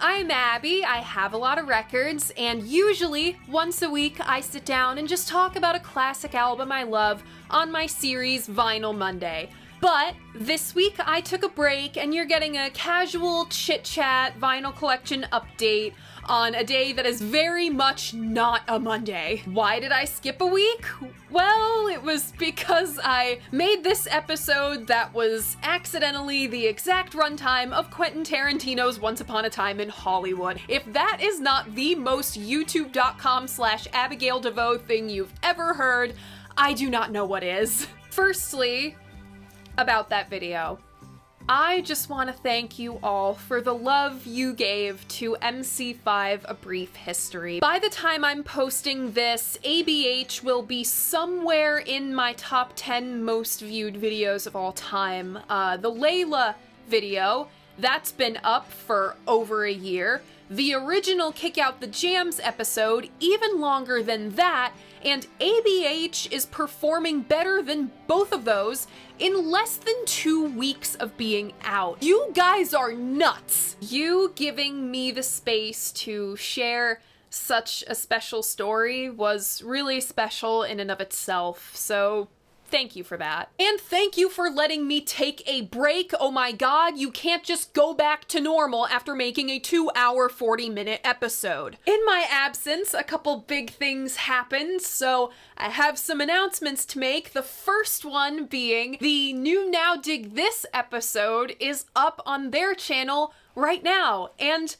I'm Abby, I have a lot of records, and usually, once a week, I sit down and just talk about a classic album I love on my series Vinyl Monday. But this week I took a break and you're getting a casual chit-chat vinyl collection update on a day that is very much not a Monday. Why did I skip a week? Well, it was because I made this episode that was accidentally the exact runtime of Quentin Tarantino's Once Upon a Time in Hollywood. If that is not the most youtube.com/Abigail DeVoe thing you've ever heard, I do not know what is. Firstly, about that video. I just want to thank you all for the love you gave to MC5 A Brief History. By the time I'm posting this, ABH will be somewhere in my top 10 most viewed videos of all time. The Layla video, that's been up for over a year. The original Kick Out the Jams episode, even longer than that, and ABH is performing better than both of those in less than 2 weeks of being out. You guys are nuts! You giving me the space to share such a special story was really special in and of itself, so thank you for that. And thank you for letting me take a break. Oh my god, you can't just go back to normal after making a 2-hour, 40-minute episode. In my absence, a couple big things happened, so I have some announcements to make. The first one being the new Now Dig This episode is up on their channel right now, and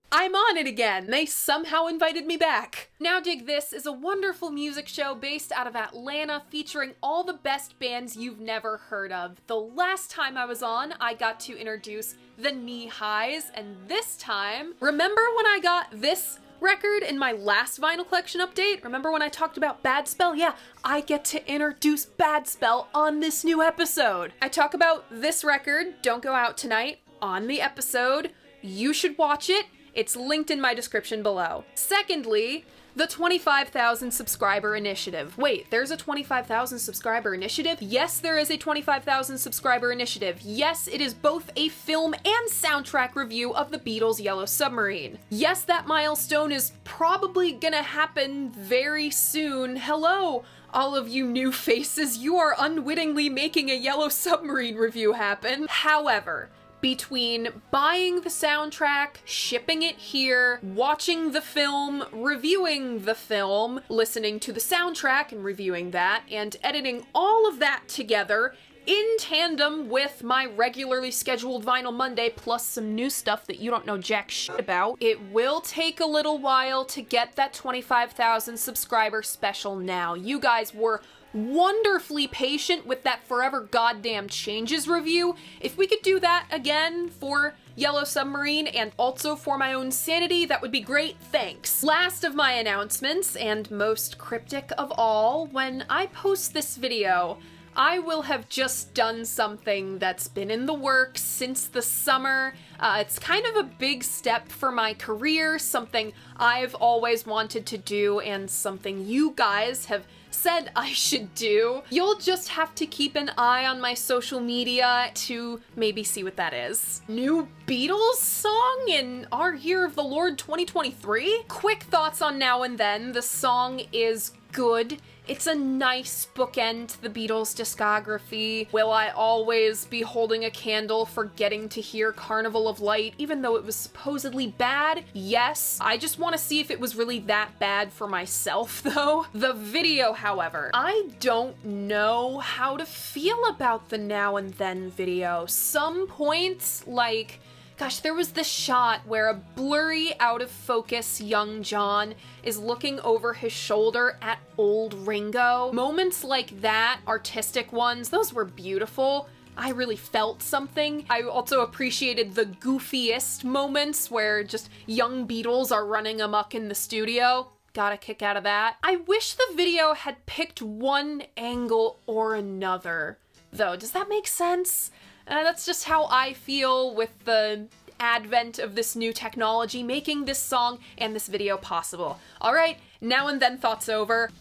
I'm on it again. They somehow invited me back. Now Dig This is a wonderful music show based out of Atlanta featuring all the best bands you've never heard of. The last time I was on, I got to introduce the Knee Highs, and this time, remember when I got this record in my last vinyl collection update? Remember when I talked about Bad Spell? Yeah, I get to introduce Bad Spell on this new episode. I talk about this record, Don't Go Out Tonight, on the episode. You should watch it. It's linked in my description below. Secondly, the 25,000 subscriber initiative. Wait, there's a 25,000 subscriber initiative? Yes, there is a 25,000 subscriber initiative. Yes, it is both a film and soundtrack review of the Beatles' Yellow Submarine. Yes, that milestone is probably gonna happen very soon. Hello, all of you new faces, you are unwittingly making a Yellow Submarine review happen. However, between buying the soundtrack, shipping it here, watching the film, reviewing the film, listening to the soundtrack and reviewing that, and editing all of that together in tandem with my regularly scheduled Vinyl Monday plus some new stuff that you don't know jack shit about, it will take a little while to get that 25,000 subscriber special now. You guys were wonderfully patient with that Forever Goddamn Changes review. If we could do that again for Yellow Submarine and also for my own sanity, that would be great, thanks. Last of my announcements, and most cryptic of all, when I post this video, I will have just done something that's been in the works since the summer. It's kind of a big step for my career, something I've always wanted to do, and something you guys have said I should do. You'll just have to keep an eye on my social media to maybe see what that is. New Beatles song in our Year of the Lord 2023? Quick thoughts on Now and Then. The song is good. It's a nice bookend to the Beatles discography. Will I always be holding a candle for getting to hear Carnival of Light, even though it was supposedly bad? Yes. I just want to see if it was really that bad for myself, though. The video, however, I don't know how to feel about the Now and Then video. Some points, like, gosh, there was this shot where a blurry, out of focus young John is looking over his shoulder at old Ringo. Moments like that, artistic ones, those were beautiful. I really felt something. I also appreciated the goofiest moments where just young Beatles are running amok in the studio. Got a kick out of that. I wish the video had picked one angle or another, though. Does that make sense? That's just how I feel with the advent of this new technology making this song and this video possible. Alright, Now and Then thoughts over.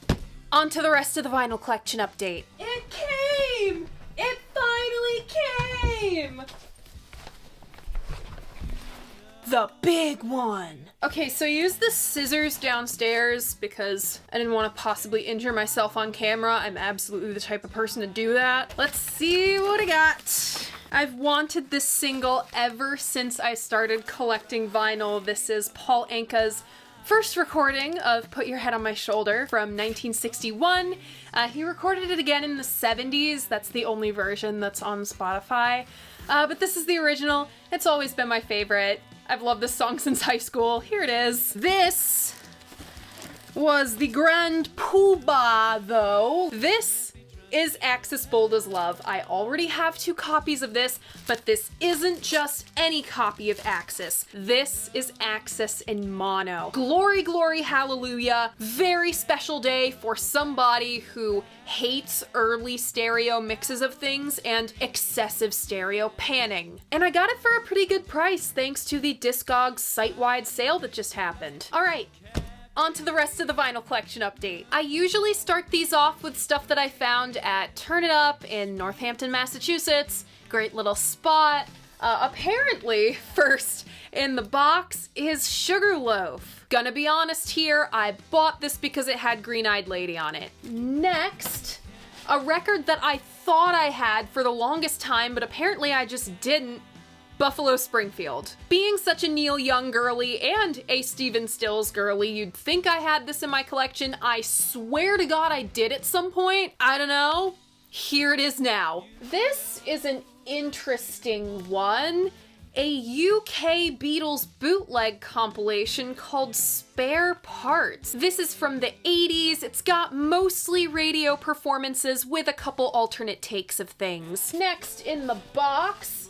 On to the rest of the vinyl collection update. It came! It finally came! the big one. Okay, so I used the scissors downstairs because I didn't want to possibly injure myself on camera. I'm absolutely the type of person to do that. Let's see what I got. I've wanted this single ever since I started collecting vinyl. This is Paul Anka's first recording of Put Your Head on My Shoulder from 1961. He recorded it again in the 70s. That's the only version that's on Spotify. But this is the original. It's always been my favorite. I've loved this song since high school. Here it is. This was the Grand Poobah, though. This is Axis Bold as Love. I already have 2 copies of this, but this isn't just any copy of Axis. This is Axis in mono. Glory, glory, hallelujah. Very special day for somebody who hates early stereo mixes of things and excessive stereo panning. And I got it for a pretty good price thanks to the Discogs site-wide sale that just happened. All right. On to the rest of the vinyl collection update. I usually start these off with stuff that I found at Turn It Up in Northampton, Massachusetts. Great little spot. Apparently, first in the box is Sugarloaf. Gonna be honest here, I bought this because it had Green Eyed Lady on it. Next, a record that I thought I had for the longest time, but apparently I just didn't. Buffalo Springfield. Being such a Neil Young girly and a Stephen Stills girly, you'd think I had this in my collection. I swear to God I did at some point. I don't know. Here it is now. This is an interesting one. A UK Beatles bootleg compilation called Spare Parts. This is from the 80s. It's got mostly radio performances with a couple alternate takes of things. Next in the box,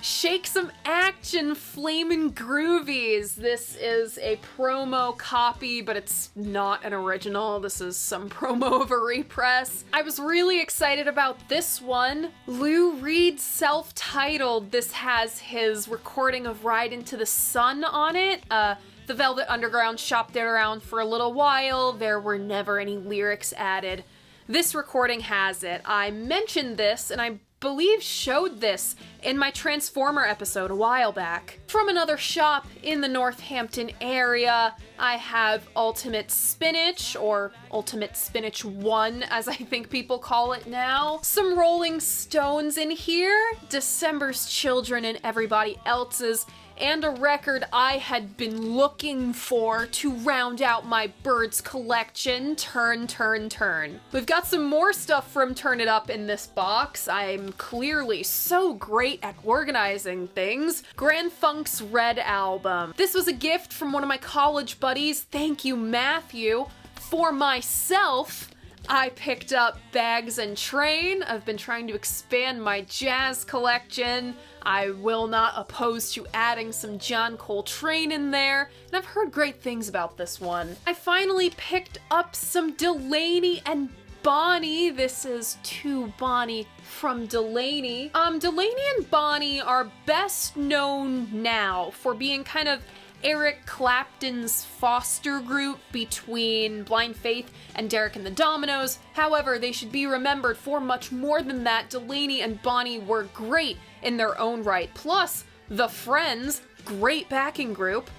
Shake Some Action, Flamin' Groovies. This is a promo copy, but it's not an original. This is some promo of a repress. I was really excited about this one. Lou Reed's self-titled. This has his recording of Ride Into the Sun on it. The Velvet Underground shopped it around for a little while. There were never any lyrics added. This recording has it. I mentioned this, and I believe showed this in my Transformer episode a while back. From another shop in the Northampton area, I have Ultimate Spinach, or Ultimate Spinach 1, as I think people call it now. Some Rolling Stones in here, December's Children and Everybody Else's, and a record I had been looking for to round out my Birds collection, Turn, Turn, Turn. We've got some more stuff from Turn It Up in this box. I'm clearly so great at organizing things. Grand Funk's Red album. This was a gift from one of my college buddies. Thank you, Matthew. For myself, I picked up Bags and Train. I've been trying to expand my jazz collection. I will not oppose to adding some John Coltrane in there, and I've heard great things about this one. I finally picked up some Delaney and Bonnie. This is To Bonnie from Delaney. Delaney and Bonnie are best known now for being kind of Eric Clapton's foster group between Blind Faith and Derek and the Dominoes. However, they should be remembered for much more than that. Delaney and Bonnie were great in their own right. Plus, The Friends, great backing group.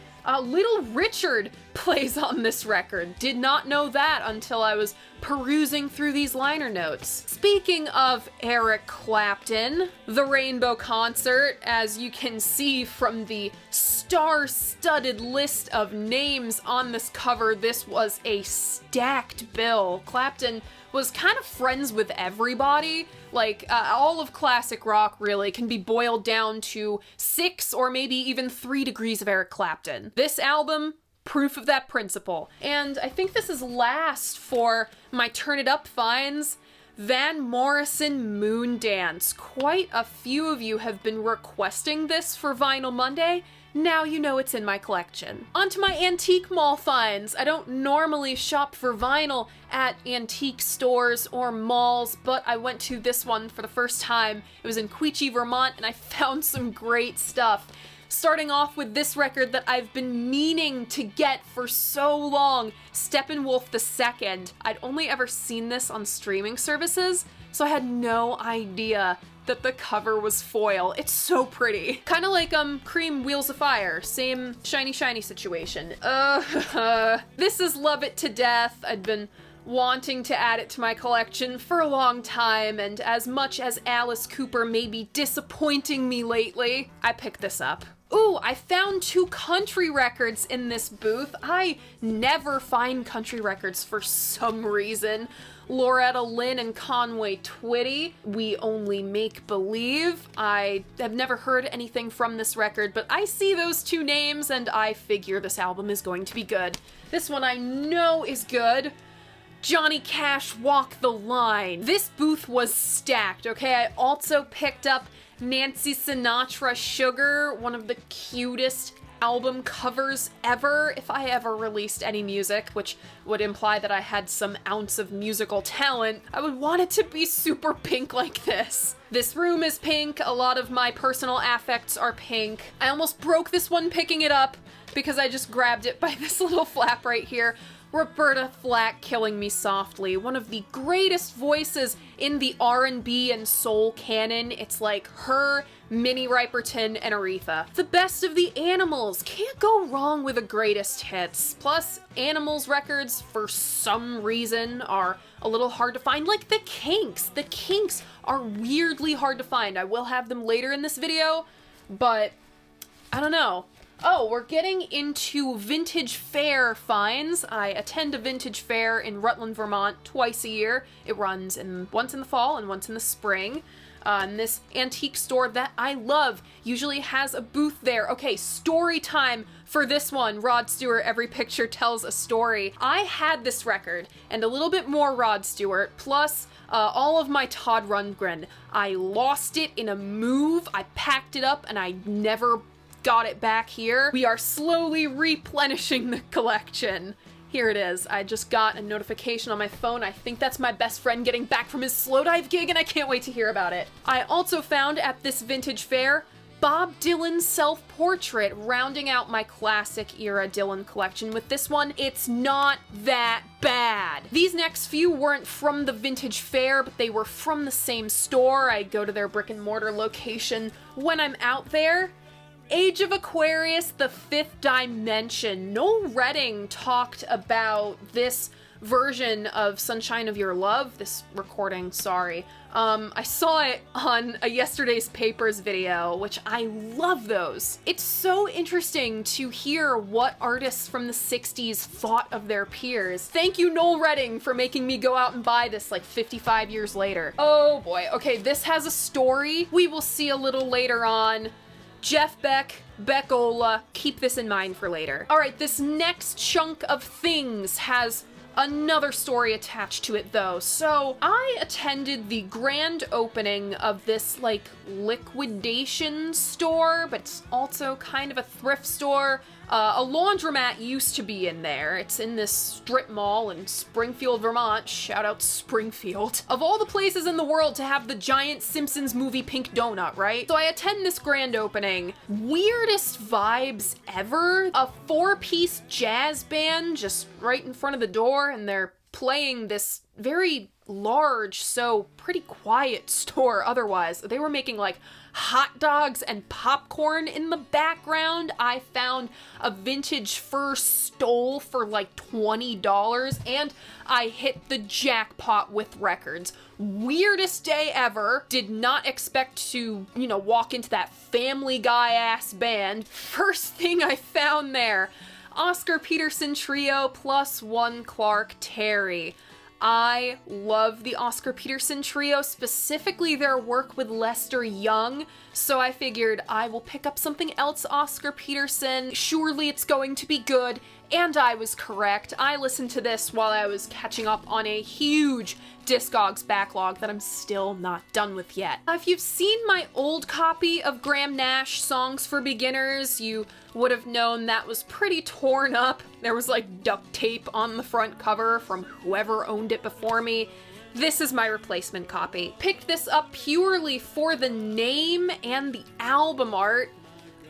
Little Richard plays on this record. Did not know that until I was perusing through these liner notes. Speaking of Eric Clapton, the Rainbow Concert, as you can see from the star-studded list of names on this cover, this was a stacked bill. Clapton was kind of friends with everybody. Like, all of classic rock really can be boiled down to 6 or maybe even 3 degrees of Eric Clapton. This album, proof of that principle. And I think this is last for my Turn It Up finds. Van Morrison Moon Dance. Quite a few of you have been requesting this for Vinyl Monday. Now you know it's in my collection. On to my antique mall finds. I don't normally shop for vinyl at antique stores or malls, but I went to this one for the first time. It was in Queechee, Vermont, and I found some great stuff. Starting off with this record that I've been meaning to get for so long, Steppenwolf II. I'd only ever seen this on streaming services, so I had no idea that the cover was foil. It's so pretty. Kind of like Cream Wheels of Fire, same shiny situation. This is Love It to Death. I'd been wanting to add it to my collection for a long time, and as much as Alice Cooper may be disappointing me lately, I picked this up. Ooh, I found 2 country records in this booth. I never find country records for some reason. Loretta Lynn and Conway Twitty, We Only Make Believe. I have never heard anything from this record, but I see those 2 names and I figure this album is going to be good. This one I know is good. Johnny Cash, Walk the Line. This booth was stacked, okay? I also picked up Nancy Sinatra, Sugar, one of the cutest album covers ever, if I ever released any music, which would imply that I had some ounce of musical talent. I would want it to be super pink like this. This room is pink, a lot of my personal affects are pink. I almost broke this one picking it up because I just grabbed it by this little flap right here. Roberta Flack, Killing Me Softly, one of the greatest voices in the R&B and soul canon. It's like her, Minnie Riperton, and Aretha. The best of the Animals. Can't go wrong with the greatest hits. Plus, Animals records, for some reason, are a little hard to find, like the Kinks. The Kinks are weirdly hard to find. I will have them later in this video, but I don't know. Oh, we're getting into vintage fair finds. I attend a vintage fair in Rutland, Vermont twice a year. It runs once in the fall and once in the spring. And this antique store that I love usually has a booth there. Okay, story time for this one. Rod Stewart, Every Picture Tells a Story. I had this record and a little bit more Rod Stewart, plus all of my Todd Rundgren. I lost it in a move. I packed it up and I never got it back here. We are slowly replenishing the collection. Here it is. I just got a notification on my phone. I think that's my best friend getting back from his slow dive gig and I can't wait to hear about it. I also found at this vintage fair Bob Dylan's self-portrait, rounding out my classic era Dylan collection. With this one, it's not that bad. These next few weren't from the vintage fair, but they were from the same store. I go to their brick and mortar location when I'm out there. Age of Aquarius, The Fifth Dimension. Noel Redding talked about this version of Sunshine of Your Love, this recording, sorry. I saw it on a Yesterday's Papers video, which I love those. It's so interesting to hear what artists from the 60s thought of their peers. Thank you, Noel Redding, for making me go out and buy this like 55 years later. Oh boy, okay, this has a story we will see a little later on. Jeff Beck, Beckola, keep this in mind for later. All right, this next chunk of things has another story attached to it though. So I attended the grand opening of this like liquidation store, but it's also kind of a thrift store. A laundromat used to be in there. It's in this strip mall in Springfield, Vermont. Shout out Springfield. Of all the places in the world to have the giant Simpsons movie pink donut, right? So I attend this grand opening. Weirdest vibes ever. A 4-piece jazz band just right in front of the door, and they're playing this very large, so pretty quiet store otherwise. They were making like hot dogs and popcorn in the background. I found a vintage fur stole for like $20 and I hit the jackpot with records. Weirdest day ever. Did not expect to, walk into that Family Guy ass band. First thing I found there, Oscar Peterson Trio plus one Clark Terry. I love the Oscar Peterson Trio, specifically their work with Lester Young, so I figured I will pick up something else Oscar Peterson. Surely it's going to be good, and I was correct. I listened to this while I was catching up on a huge Discogs backlog that I'm still not done with yet. If you've seen my old copy of Graham Nash Songs for Beginners, you would have known that was pretty torn up. There was like duct tape on the front cover from whoever owned it before me. This is my replacement copy. Picked this up purely for the name and the album art.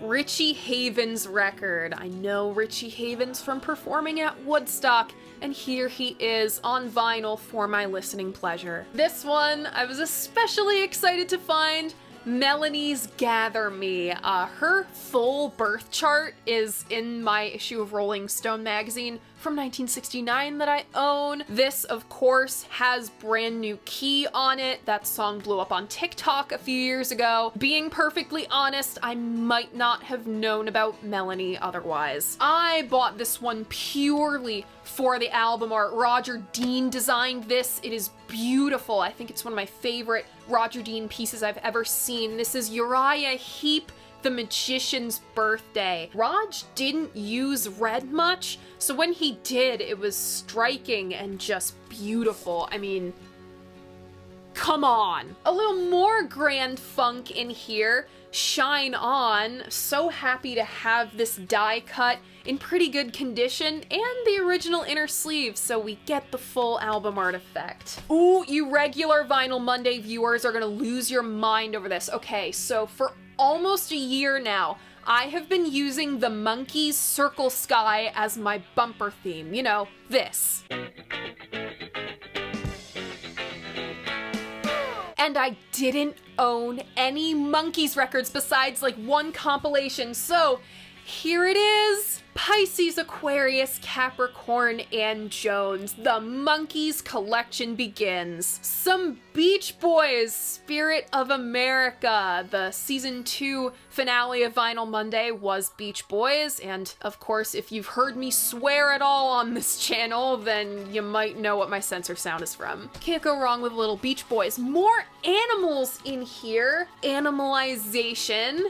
Richie Havens record. I know Richie Havens from performing at Woodstock, and here he is on vinyl for my listening pleasure. This one I was especially excited to find. Melanie's Gather Me. Her full birth chart is in my issue of Rolling Stone magazine from 1969 that I own. This, of course, has Brand New Key on it. That song blew up on TikTok a few years ago. Being perfectly honest, I might not have known about Melanie otherwise. I bought this one purely for the album art. Roger Dean designed this. It is beautiful. I think it's one of my favorite Roger Dean pieces I've ever seen. This is Uriah Heep, The Magician's Birthday. Raj didn't use red much, so when he did, it was striking and just beautiful. I mean, come on. A little more Grand Funk in here. Shine On. So happy to have this die cut in pretty good condition, and the original inner sleeve, so we get the full album art effect. Ooh, you regular Vinyl Monday viewers are gonna lose your mind over this. Okay, so for almost a year now, I have been using the Monkees Circle Sky as my bumper theme. You know, this. And I didn't own any Monkees records besides like one compilation, so here it is. Pisces, Aquarius, Capricorn, and Jones. The Monkees collection begins. Some Beach Boys, Spirit of America. The season 2 finale of Vinyl Monday was Beach Boys, and of course, if you've heard me swear at all on this channel, then you might know what my censor sound is from. Can't go wrong with a little Beach Boys. More animals in here. Animalization.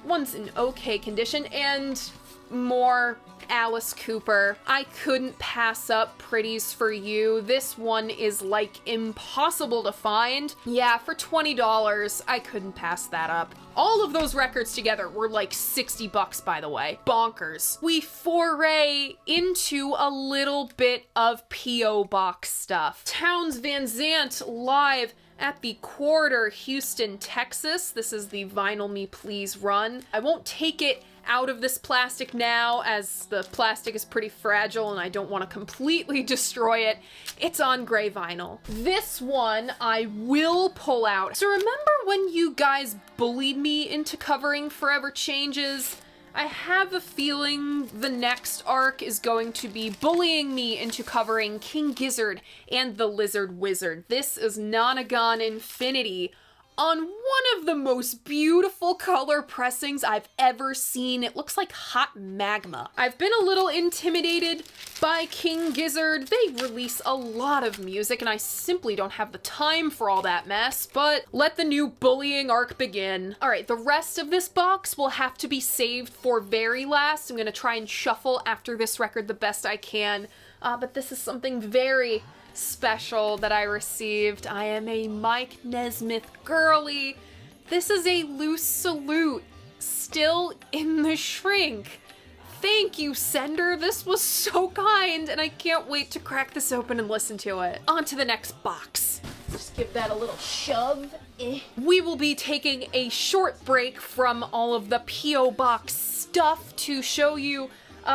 One's in okay condition, and more Alice Cooper. I couldn't pass up Pretties for You. This one is like impossible to find. Yeah, for $20, I couldn't pass that up. All of those records together were like $60, by the way. Bonkers. We foray into a little bit of P.O. Box stuff. Townes Van Zandt live at the Quarter, Houston, Texas. This is the Vinyl Me Please run. I won't take it out of this plastic now, as the plastic is pretty fragile and I don't want to completely destroy it. It's on gray vinyl. This one I will pull out. So remember when you guys bullied me into covering Forever Changes? I have a feeling the next arc is going to be bullying me into covering King Gizzard and the Lizard Wizard. This is Nonagon Infinity on one of the most beautiful color pressings I've ever seen. It looks like hot magma. I've been a little intimidated by King Gizzard. They release a lot of music and I simply don't have the time for all that mess, but let the new bullying arc begin. All right, the rest of this box will have to be saved for very last. I'm gonna try and shuffle after this record the best I can, but this is something very special that I received. I am a Mike Nesmith girly. This is a Loose Salute, still in the shrink. Thank you, sender. This was so kind, and I can't wait to crack this open and listen to it. On to the next box. Just give that a little shove. We will be taking a short break from all of the P.O. Box stuff to show you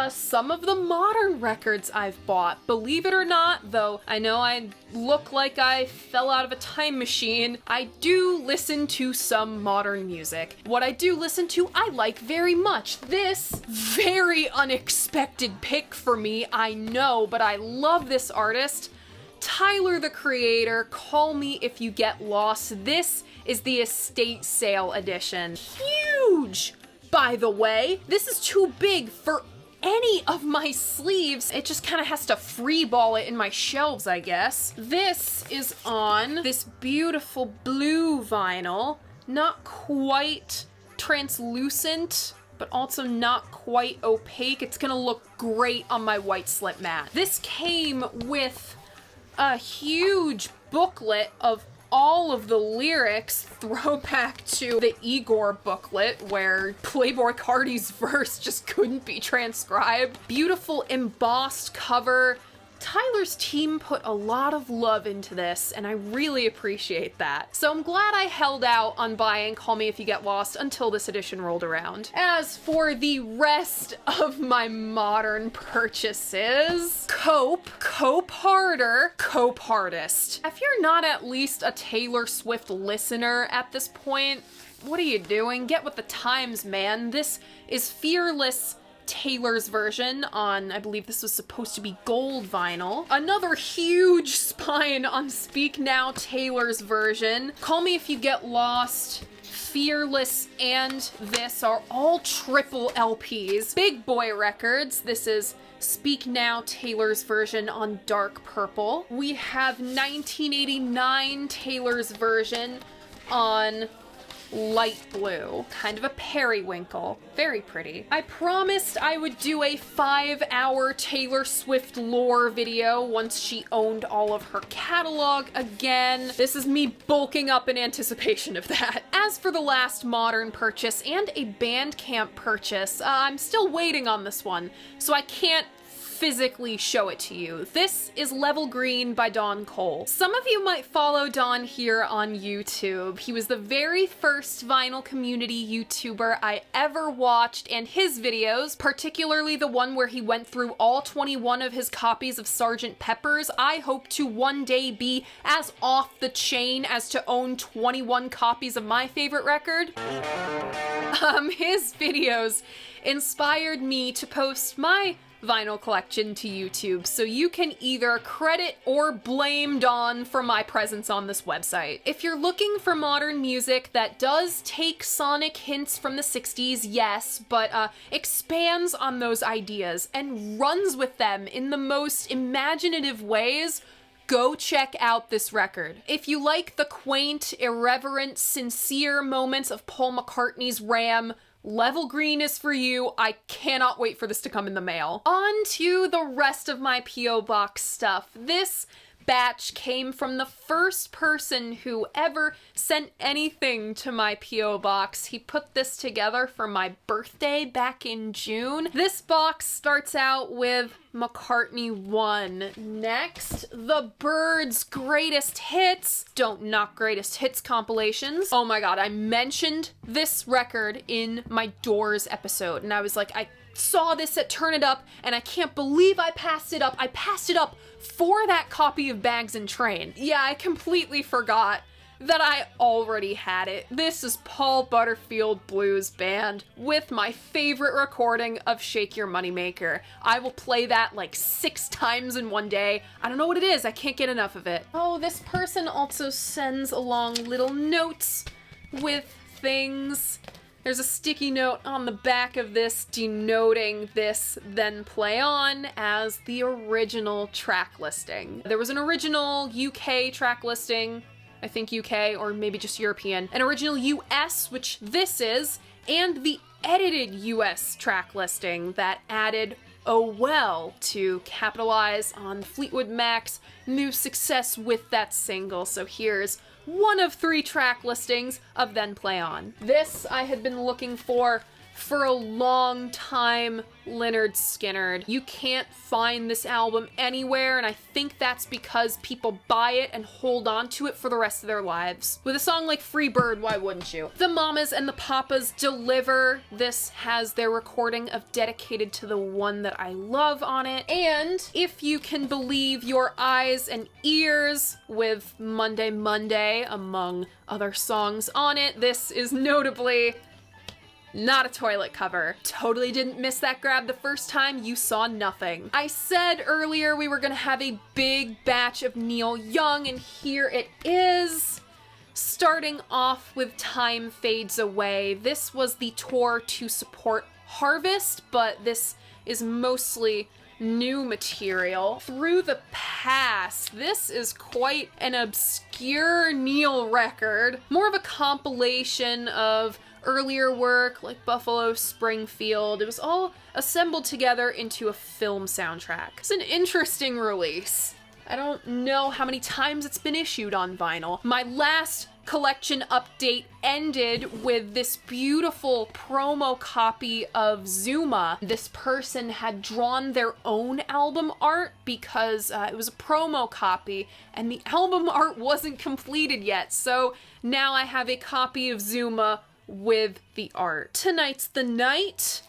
some of the modern records I've bought. Believe it or not, though I know I look like I fell out of a time machine, I do listen to some modern music. What I do listen to, I like very much. This very unexpected pick for me, I know, but I love this artist. Tyler, the Creator, Call Me If You Get Lost. This is the estate sale edition. Huge, by the way. This is too big for any of my sleeves. It just kind of has to freeball it in my shelves, I guess. This is on this beautiful blue vinyl. Not quite translucent, but also not quite opaque. It's gonna look great on my white slip mat. This came with a huge booklet of all of the lyrics, throwback to the Igor booklet where Playboy Cardi's verse just couldn't be transcribed. Beautiful embossed cover, Tyler's team put a lot of love into this, and I really appreciate that. So I'm glad I held out on buying Call Me If You Get Lost until this edition rolled around. As for the rest of my modern purchases, cope harder, cope hardest. If you're not at least a Taylor Swift listener at this point, what are you doing? Get with the times, man. This is Fearless Taylor's version on, I believe this was supposed to be gold vinyl. Another huge spine on Speak Now Taylor's version. Call Me If You Get Lost, Fearless, and this are all triple LPs. Big Boy Records. This is Speak Now Taylor's version on dark purple. We have 1989 Taylor's version on light blue, kind of a periwinkle. Very pretty. I promised I would do a 5-hour Taylor Swift lore video once she owned all of her catalog again. This is me bulking up in anticipation of that. As for the last modern purchase and a Bandcamp purchase, I'm still waiting on this one, so I can't physically show it to you. This is Level Green by Don Cole. Some of you might follow Don here on YouTube. He was the very first vinyl community YouTuber I ever watched, and his videos, particularly the one where he went through all 21 of his copies of Sgt. Pepper's, I hope to one day be as off the chain as to own 21 copies of my favorite record. His videos inspired me to post my vinyl collection to YouTube, so you can either credit or blame Dawn for my presence on this website. If you're looking for modern music that does take sonic hints from the 60s, yes, but expands on those ideas and runs with them in the most imaginative ways, go check out this record. If you like the quaint, irreverent, sincere moments of Paul McCartney's Ram, Level Green is for you. I cannot wait for this to come in the mail. On to the rest of my P.O. Box stuff. This batch came from the first person who ever sent anything to my P.O. Box. He put this together for my birthday back in June. This box starts out with McCartney 1. Next, The Byrds' Greatest Hits. Don't knock Greatest Hits compilations. Oh my god, I mentioned this record in my Doors episode, and I was like, I saw this at Turn It Up, and I can't believe I passed it up. I passed it up for that copy of Bags and Train. Yeah, I completely forgot that I already had it. This is Paul Butterfield Blues Band with my favorite recording of Shake Your Moneymaker. I will play that like 6 times in one day. I don't know what it is, I can't get enough of it. Oh, this person also sends along little notes with things. There's a sticky note on the back of this denoting this Then Play On as the original track listing. There was an original UK track listing, I think UK or maybe just European, an original US, which this is, and the edited US track listing that added Oh Well to capitalize on Fleetwood Mac's new success with that single. So here's one of 3 track listings of Then Play On. This I had been looking for a long time, Lynyrd Skynyrd. You can't find this album anywhere, and I think that's because people buy it and hold on to it for the rest of their lives. With a song like Free Bird, why wouldn't you? The Mamas and the Papas deliver. This has their recording of Dedicated to the One That I Love on it. And if you can believe your eyes and ears, with Monday Monday among other songs on it, this is notably not a toilet cover. Totally didn't miss that grab the first time you saw nothing. I said earlier we were gonna have a big batch of Neil Young, and here it is. Starting off with Time Fades Away. This was the tour to support Harvest, but this is mostly new material. Through the Past. This is quite an obscure Neil record. More of a compilation of earlier work like Buffalo Springfield. It was all assembled together into a film soundtrack. It's an interesting release. I don't know how many times it's been issued on vinyl. My last collection update ended with this beautiful promo copy of Zuma. This person had drawn their own album art because it was a promo copy and the album art wasn't completed yet. So now I have a copy of Zuma with the art. Tonight's the night.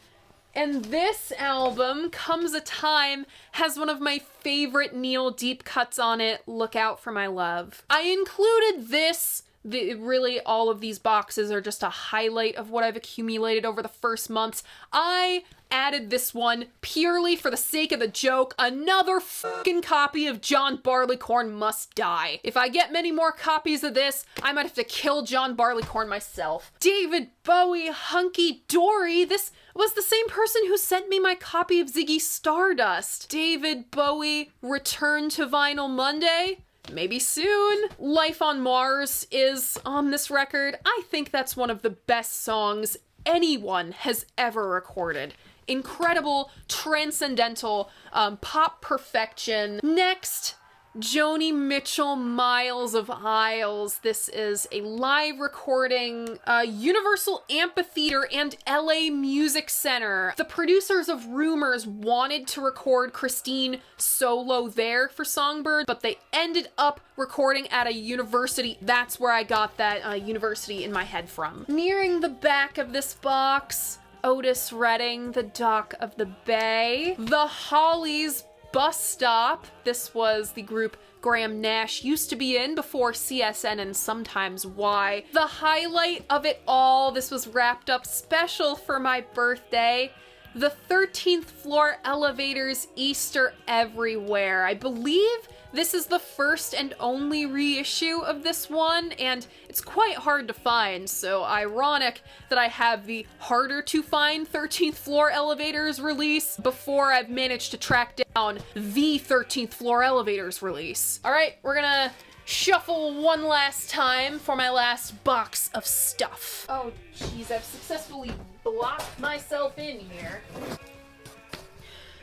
And this album, Comes a Time, has one of my favorite Neil deep cuts on it, Look Out for My Love. I included this. Really, all of these boxes are just a highlight of what I've accumulated over the first months. I added this one purely for the sake of the joke. Another fucking copy of John Barleycorn Must Die. If I get many more copies of this, I might have to kill John Barleycorn myself. David Bowie, Hunky Dory. This was the same person who sent me my copy of Ziggy Stardust. David Bowie, Return to Vinyl Monday. Maybe soon. Life on Mars is on this record. I think that's one of the best songs anyone has ever recorded. Incredible, transcendental, pop perfection. Next, Joni Mitchell, Miles of Isles. This is a live recording, Universal Amphitheater and LA Music Center. The producers of Rumors wanted to record Christine solo there for Songbird, but they ended up recording at a university. That's where I got that university in my head from. Nearing the back of this box, Otis Redding, The Dock of the Bay. The Hollies, Bus Stop. This was the group Graham Nash used to be in before CSN and sometimes Y. The highlight of it all, this was wrapped up special for my birthday. The 13th Floor Elevators, Easter Everywhere. I believe this is the first and only reissue of this one, and it's quite hard to find, so ironic that I have the harder to find 13th Floor Elevators release before I've managed to track down the 13th Floor Elevators release. Alright, we're gonna shuffle one last time for my last box of stuff. Oh jeez, I've successfully blocked myself in here.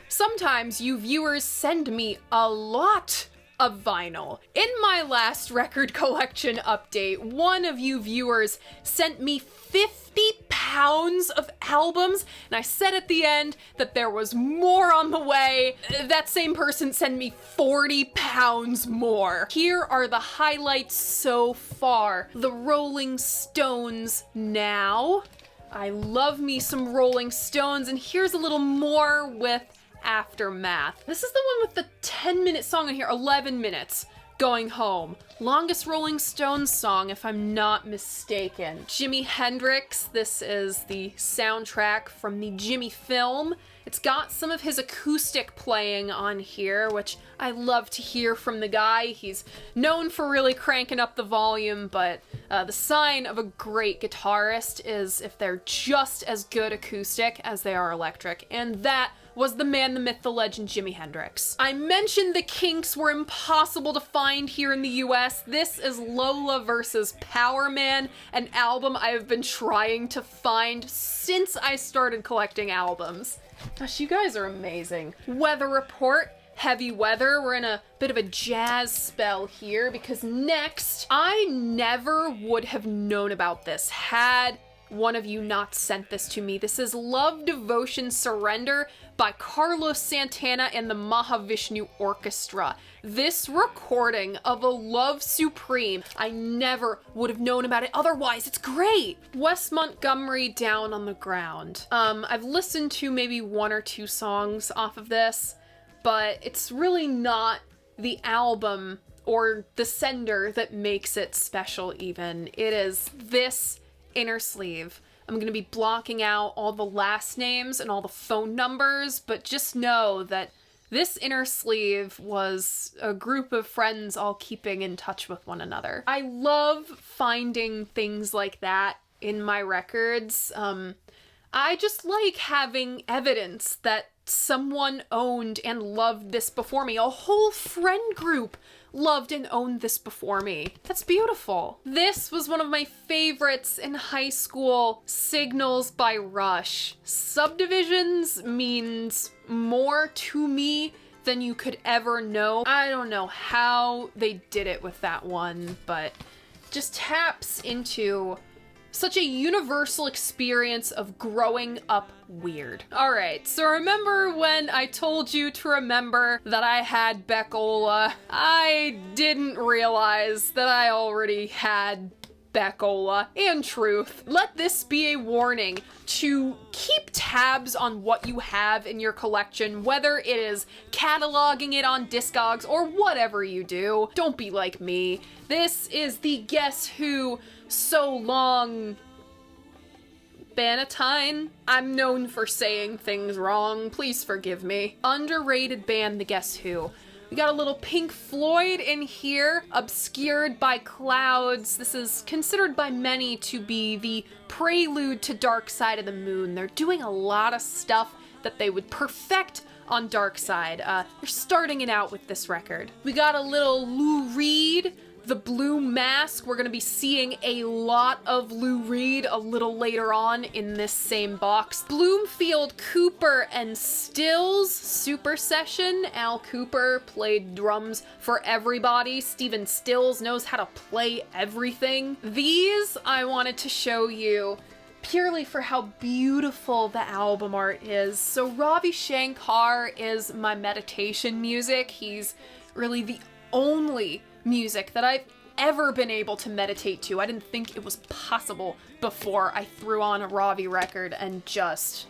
Sometimes you viewers send me a lot of vinyl. In my last record collection update, one of you viewers sent me 50 pounds of albums, and I said at the end that there was more on the way. That same person sent me 40 pounds more. Here are the highlights so far. The Rolling Stones Now. I love me some Rolling Stones, and here's a little more with Aftermath. This is the one with the 10-minute song in here, 11 minutes. Going Home. Longest Rolling Stones song, if I'm not mistaken. Jimi Hendrix. This is the soundtrack from the Jimi film. It's got some of his acoustic playing on here, which I love to hear from the guy. He's known for really cranking up the volume, but the sign of a great guitarist is if they're just as good acoustic as they are electric, and that was the man, the myth, the legend, Jimi Hendrix. I mentioned the Kinks were impossible to find here in the US. This is Lola versus Power Man, an album I have been trying to find since I started collecting albums. Gosh, you guys are amazing. Weather Report, Heavy Weather. We're in a bit of a jazz spell here because next, I never would have known about this had one of you not sent this to me. This is Love, Devotion, Surrender by Carlos Santana and the Mahavishnu Orchestra. This recording of A Love Supreme, I never would have known about it otherwise. It's great. Wes Montgomery, Down on the Ground. I've listened to maybe one or two songs off of this, but it's really not the album or the sender that makes it special even. It is this inner sleeve. I'm going to be blocking out all the last names and all the phone numbers, but just know that this inner sleeve was a group of friends all keeping in touch with one another. I love finding things like that in my records. I just like having evidence that someone owned and loved this before me. A whole friend group loved and owned this before me. That's beautiful. This was one of my favorites in high school, Signals by Rush. Subdivisions means more to me than you could ever know. I don't know how they did it with that one, but just taps into such a universal experience of growing up weird. Alright, so remember when I told you to remember that I had Beckola? I didn't realize that I already had Beckola and Truth. Let this be a warning to keep tabs on what you have in your collection, whether it is cataloging it on Discogs or whatever you do. Don't be like me. This is the Guess Who So Long Bannatyne. I'm known for saying things wrong. Please forgive me. Underrated band, the Guess Who. We got a little Pink Floyd in here, obscured by clouds. This is considered by many to be the prelude to Dark Side of the Moon. They're doing a lot of stuff that they would perfect on Dark Side. They're starting it out with this record. We got a little Lou Reed, The Blue Mask. We're gonna be seeing a lot of Lou Reed a little later on in this same box. Bloomfield, Cooper, and Stills Super Session. Al Cooper played drums for everybody. Stephen Stills knows how to play everything. These I wanted to show you purely for how beautiful the album art is. So Ravi Shankar is my meditation music. He's really the only music that I've ever been able to meditate to. I didn't think it was possible before I threw on a Ravi record and just...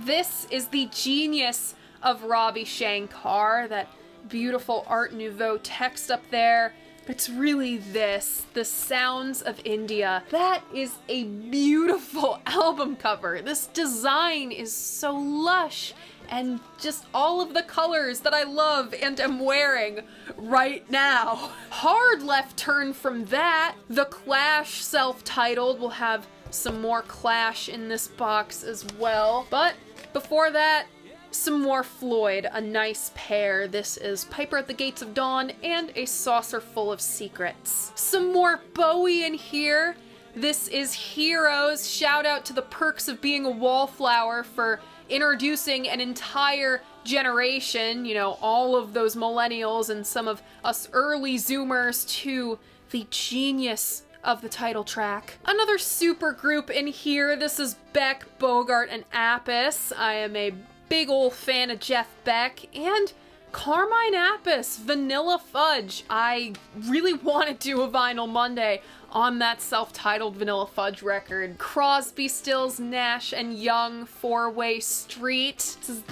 This is the genius of Ravi Shankar, that beautiful Art Nouveau text up there. It's really this, the sounds of India. That is a beautiful album cover. This design is so lush and just all of the colors that I love and am wearing right now. Hard left turn from that. The Clash self-titled. We'll have some more Clash in this box as well. But before that, some more Floyd, a nice pair. This is Piper at the Gates of Dawn and A Saucer Full of Secrets. Some more Bowie in here. This is Heroes. Shout out to the Perks of Being a Wallflower for introducing an entire generation, you know, all of those millennials and some of us early Zoomers to the genius of the title track. Another super group in here. This is Beck, Bogart, and Appice. I am a big old fan of Jeff Beck and Carmine Appice, Vanilla Fudge. I really want to do a Vinyl Monday on that self-titled Vanilla Fudge record. Crosby, Stills, Nash, and Young, Four-Way Street. This is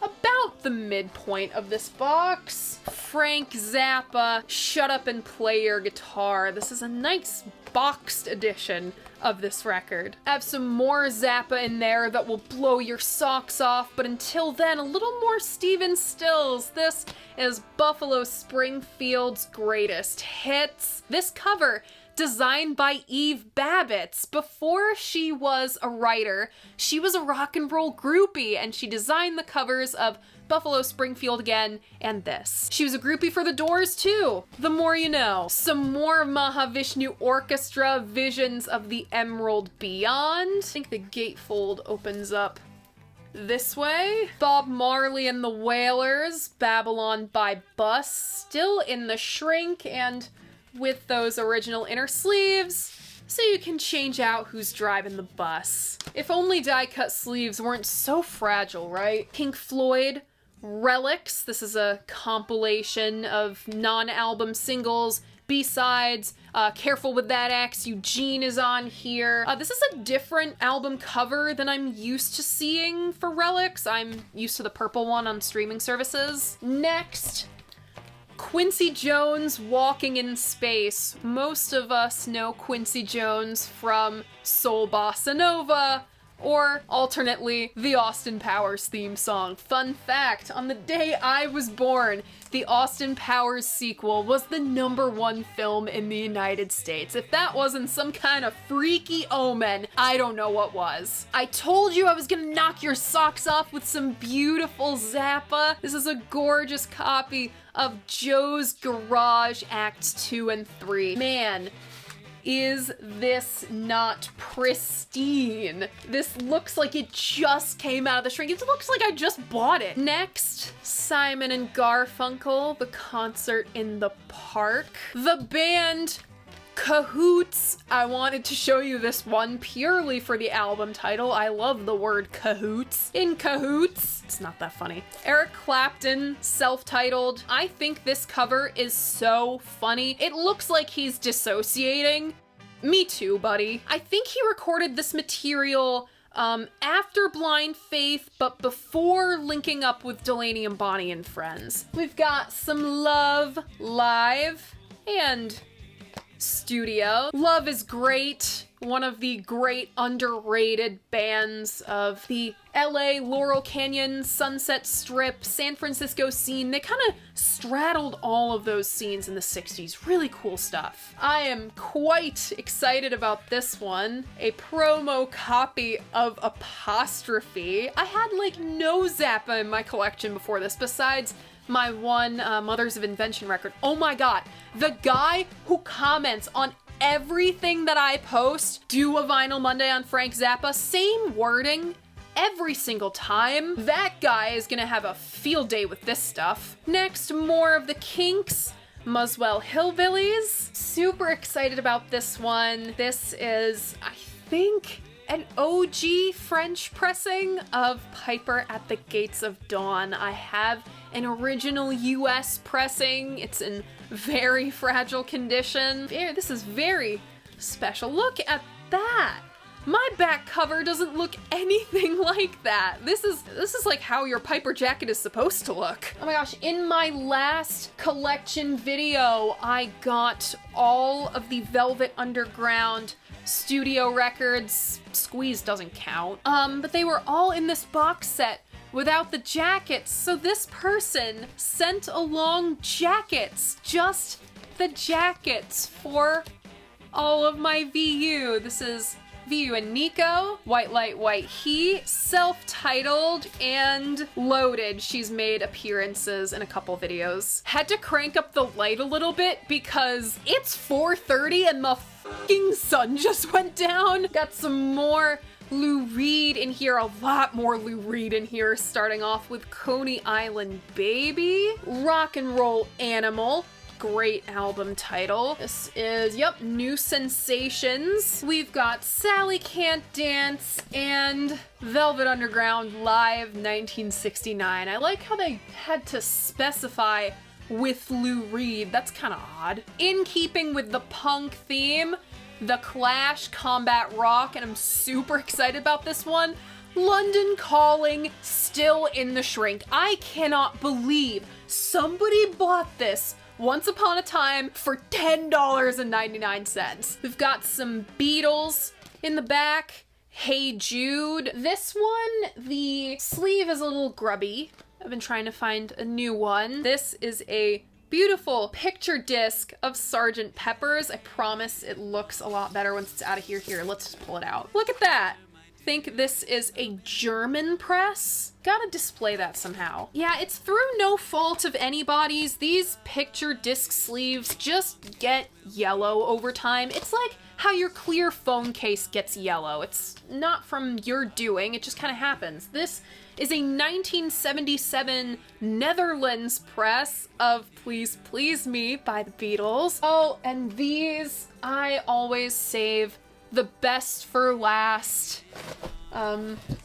about the midpoint of this box. Frank Zappa, Shut Up and Play Your Guitar. This is a nice boxed edition of this record. I have some more Zappa in there that will blow your socks off, but until then, a little more Stephen Stills. This is Buffalo Springfield's Greatest Hits. This cover, designed by Eve Babbitt. Before she was a writer, she was a rock and roll groupie, and she designed the covers of Buffalo Springfield Again and this. She was a groupie for The Doors too. The more you know. Some more Mahavishnu Orchestra, Visions of the Emerald Beyond. I think the gatefold opens up this way. Bob Marley and the Wailers, Babylon by Bus, still in the shrink and with those original inner sleeves, so you can change out who's driving the bus. If only die-cut sleeves weren't so fragile, right? Pink Floyd, Relics. This is a compilation of non-album singles, B-sides. Careful with That Axe, Eugene is on here. This is a different album cover than I'm used to seeing for Relics. I'm used to the purple one on streaming services. Next, Quincy Jones, Walking in Space. Most of us know Quincy Jones from Soul Bossa Nova, or alternately, the Austin Powers theme song. Fun fact, on the day I was born, the Austin Powers sequel was the #1 film in the United States. If that wasn't some kind of freaky omen, I don't know what was. I told you I was gonna knock your socks off with some beautiful Zappa. This is a gorgeous copy of Joe's Garage Acts 2 and 3. Man, is this not pristine? This looks like it just came out of the shrink. It looks like I just bought it. Next, Simon and Garfunkel, The Concert in the Park. The band Cahoots. I wanted to show you this one purely for the album title. I love the word cahoots. In cahoots. It's not that funny. Eric Clapton, self-titled. I think this cover is so funny. It looks like he's dissociating. Me too, buddy. I think he recorded this material after Blind Faith, but before linking up with Delaney and Bonnie and Friends. We've got some Love live and studio. Love is great. One of the great underrated bands of the LA, Laurel Canyon, Sunset Strip, San Francisco scene. They kind of straddled all of those scenes in the 60s. Really cool stuff. I am quite excited about this one. A promo copy of Apostrophe. I had like no Zappa in my collection before this, besides my one Mothers of Invention record. Oh my god, the guy who comments on everything that I post, do a Vinyl Monday on Frank Zappa, same wording every single time. That guy is gonna have a field day with this stuff. Next, more of the Kinks, Muswell Hillbillies. Super excited about this one. This is, I think, an OG French pressing of Piper at the Gates of Dawn. I have an original US pressing. It's in very fragile condition. This is very special. Look at that. My back cover doesn't look anything like that. This is like how your Piper jacket is supposed to look. Oh my gosh, in my last collection video, I got all of the Velvet Underground studio records. Squeeze doesn't count. But they were all in this box set without the jackets. So this person sent along jackets, just the jackets for all of my VU. This is VU and Nico, White Light, White Heat, self-titled and loaded. She's made appearances in a couple videos. Had to crank up the light a little bit because it's 4:30 and the fucking sun just went down. Got some more Lou Reed in here, a lot more Lou Reed in here, starting off with Coney Island Baby, Rock and Roll Animal. Great album title. This is, yep, New Sensations. We've got Sally Can't Dance and Velvet Underground Live 1969. I like how they had to specify with Lou Reed. That's kind of odd. In keeping with the punk theme, The Clash, Combat Rock, and I'm super excited about this one. London Calling, still in the shrink. I cannot believe somebody bought this once upon a time for $10.99. We've got some Beatles in the back. Hey Jude. This one, the sleeve is a little grubby. I've been trying to find a new one. This is a beautiful picture disc of Sgt. Pepper's. I promise it looks a lot better once it's out of here. Here, let's just pull it out. Look at that. I think this is a German press. Gotta display that somehow. Yeah, it's through no fault of anybody's. These picture disc sleeves just get yellow over time. It's like how your clear phone case gets yellow. It's not from your doing, it just kind of happens. This is a 1977 Netherlands press of Please Please Me by the Beatles. Oh, and these, I always save the best for last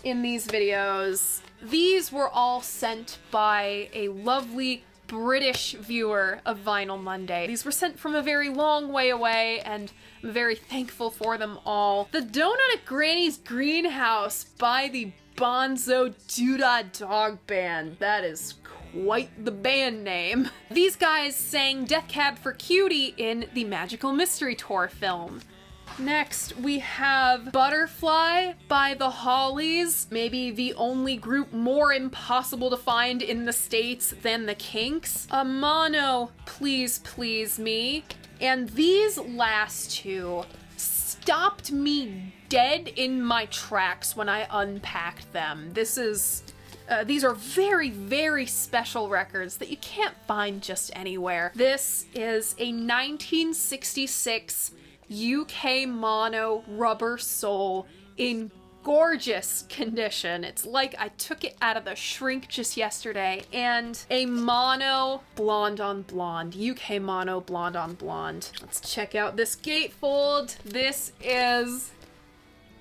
in these videos. These were all sent by a lovely British viewer of Vinyl Monday. These were sent from a very long way away, and I'm very thankful for them all. The Donut at Granny's Greenhouse by the Bonzo Doodah Dog Band. That is quite the band name. These guys sang Death Cab for Cutie in the Magical Mystery Tour film. Next, we have Butterfly by the Hollies, maybe the only group more impossible to find in the States than the Kinks. Mono, Please Please Me. And these last two stopped me dead in my tracks when I unpacked them. These are very, very special records that you can't find just anywhere. This is a 1966 UK Mono Rubber Sole in gorgeous condition. It's like I took it out of the shrink just yesterday. And a mono blonde on blonde, UK mono blonde on blonde. Let's check out this gatefold. This is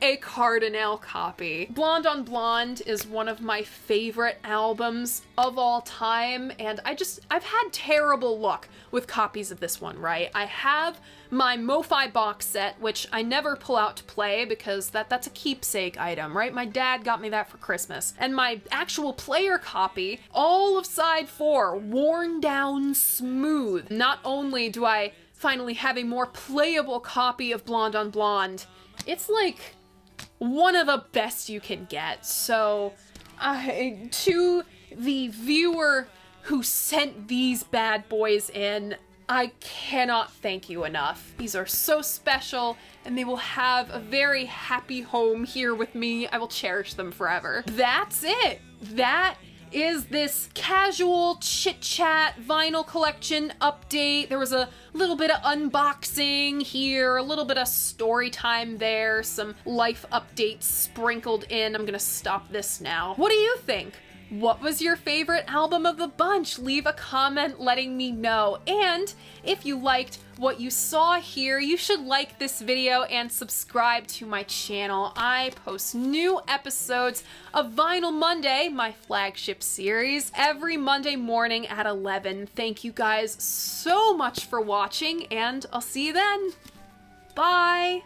a Cardinal copy. Blonde on Blonde is one of my favorite albums of all time, and I've had terrible luck with copies of this one, right? I have my MoFi box set, which I never pull out to play because that's a keepsake item, right? My dad got me that for Christmas. And my actual player copy, all of side 4, worn down smooth. Not only do I finally have a more playable copy of Blonde on Blonde, it's like one of the best you can get. So, to the viewer who sent these bad boys in, I cannot thank you enough. These are so special, and they will have a very happy home here with me. I will cherish them forever. That's it. That is this casual chit-chat vinyl collection update. There was a little bit of unboxing here, a little bit of story time there, some life updates sprinkled in. I'm gonna stop this now. What do you think? What was your favorite album of the bunch? Leave a comment letting me know. And if you liked what you saw here, you should like this video and subscribe to my channel. I post new episodes of Vinyl Monday, my flagship series, every Monday morning at 11. Thank you guys so much for watching, and I'll see you then. Bye!